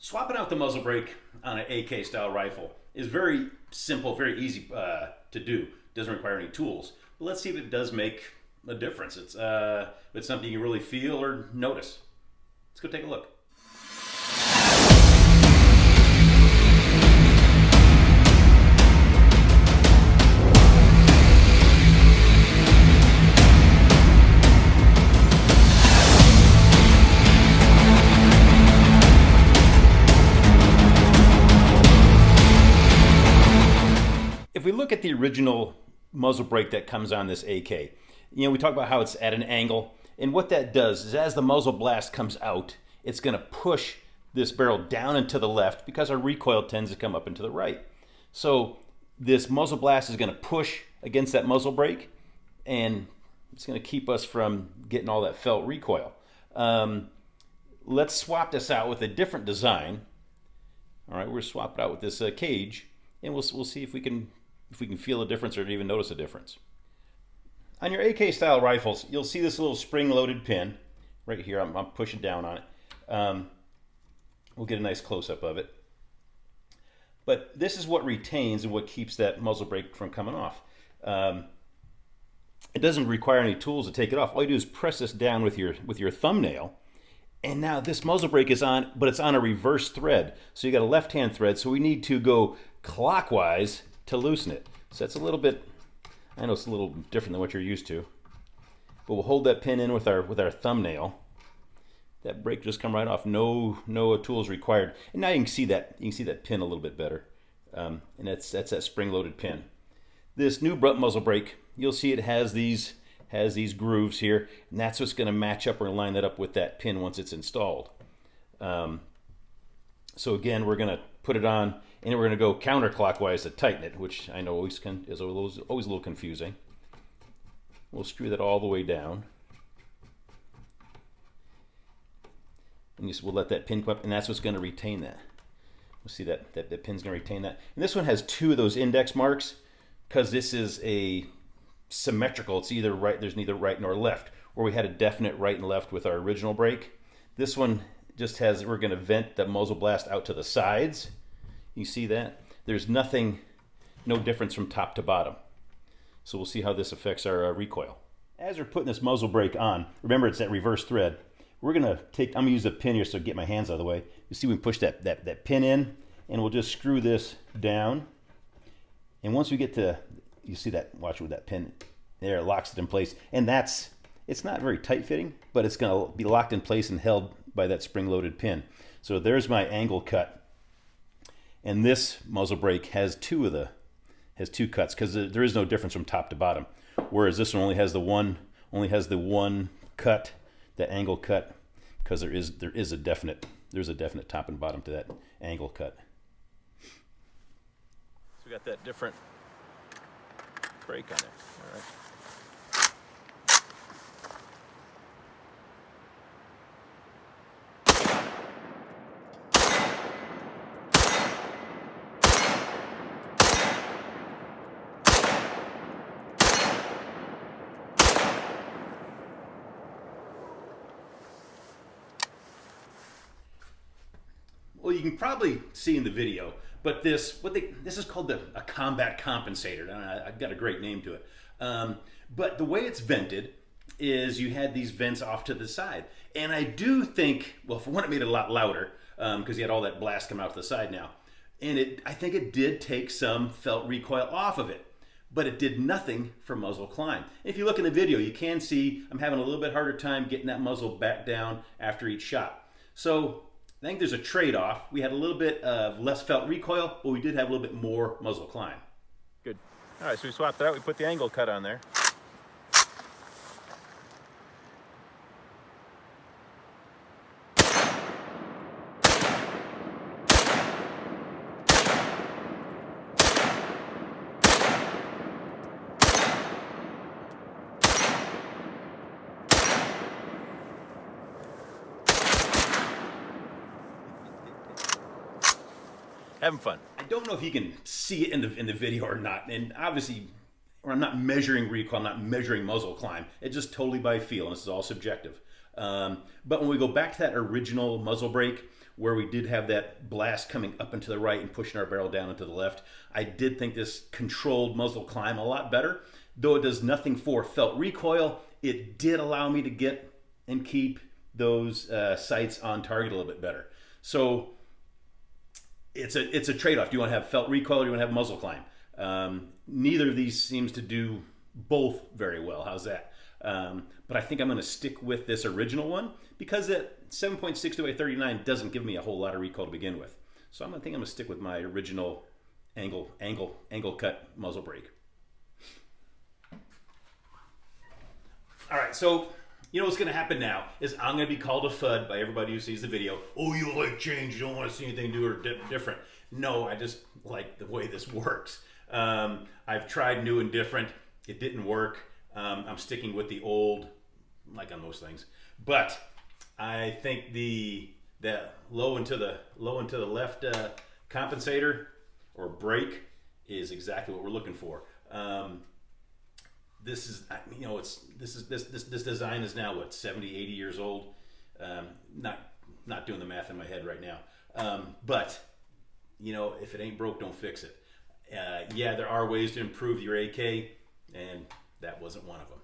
Swapping out the muzzle brake on an AK style rifle is very simple, very easy to do. Doesn't require any tools. But let's see if it does make a difference. If it's something you can really feel or notice. Let's go take a look. If we look at the original muzzle brake that comes on this AK, we talk about how it's at an angle, and what that does is as the muzzle blast comes out, it's going to push this barrel down and to the left because our recoil tends to come up and to the right. So this muzzle blast is going to push against that muzzle brake, and it's going to keep us from getting all that felt recoil. Let's swap this out with a different design. All right, we're swap it out with this cage, and we'll see if we can feel a difference or even notice a difference. On your AK style rifles, you'll see this little spring loaded pin right here. I'm pushing down on it. We'll get a nice close up of it. But this is what retains and what keeps that muzzle brake from coming off. It doesn't require any tools to take it off. All you do is press this down with your thumbnail, and now this muzzle brake is on, but it's on a reverse thread. So you got a left hand thread, so we need to go clockwise to loosen it. So that's a little bit, I know it's a little different than what you're used to, but we'll hold that pin in with our thumbnail. That brake just come right off. No tools required. And now you can see that pin a little bit better. And that's that spring-loaded pin. This new muzzle brake, you'll see it has these grooves here, and that's what's going to match up or line that up with that pin once it's installed. So again, we're going to put it on, and we're going to go counterclockwise to tighten it, which I know is always a little confusing. We'll screw that all the way down. And we'll let that pin come up, and that's what's going to retain that. We'll see that pin's going to retain that. And this one has two of those index marks because this is a symmetrical. It's either right, there's neither right nor left, where we had a definite right and left with our original brake. This one just has, we're going to vent the muzzle blast out to the sides. You see that? There's nothing, no difference from top to bottom. So we'll see how this affects our recoil. As we're putting this muzzle brake on, remember it's that reverse thread. We're going to I'm going to use a pin here so I get my hands out of the way. You see we push that pin in, and we'll just screw this down. And once we get to, you see that, watch with that pin there, it locks it in place. And it's not very tight fitting, but it's going to be locked in place and held by that spring-loaded pin. So there's my angle cut. And this muzzle brake has two cuts because there is no difference from top to bottom. Whereas this one only has the one cut, that angle cut, because there's a definite top and bottom to that angle cut. So we got that different brake on there. All right. Well, you can probably see in the video, but this is called a combat compensator. I've got a great name to it. But the way it's vented is you had these vents off to the side. And I do think, well, for one, it made it a lot louder because you had all that blast coming out to the side now. And I think it did take some felt recoil off of it, but it did nothing for muzzle climb. If you look in the video, you can see I'm having a little bit harder time getting that muzzle back down after each shot. So I think there's a trade-off. We had a little bit of less felt recoil, but we did have a little bit more muzzle climb. Good. All right, so we swapped it out. We put the angle cut on there. Having fun. I don't know if you can see it in the video or not, and obviously, I'm not measuring recoil, I'm not measuring muzzle climb. It's just totally by feel, and this is all subjective. But when we go back to that original muzzle brake, where we did have that blast coming up and to the right and pushing our barrel down and to the left. I did think this controlled muzzle climb a lot better. Though it does nothing for felt recoil, it did allow me to get and keep those sights on target a little bit better. So it's a trade-off. Do you want to have felt recoil or do you want to have muzzle climb? Neither of these seems to do both very well. How's that? But I think I'm going to stick with this original one because that 7.6 to a 39 doesn't give me a whole lot of recoil to begin with. So I'm going to stick with my original angle cut muzzle brake. All right, so you know what's going to happen now is I'm going to be called a FUD by everybody who sees the video. Oh, you like change, you don't want to see anything new or different. No, I just like the way this works. I've tried new and different. It didn't work. I'm sticking with the old, like on most things. But I think the low and to the left compensator or brake is exactly what we're looking for. This is, you know, this design is now what, 70, 80 years old. Not doing the math in my head right now. But you know, if it ain't broke, don't fix it. Yeah, there are ways to improve your AK, and that wasn't one of them.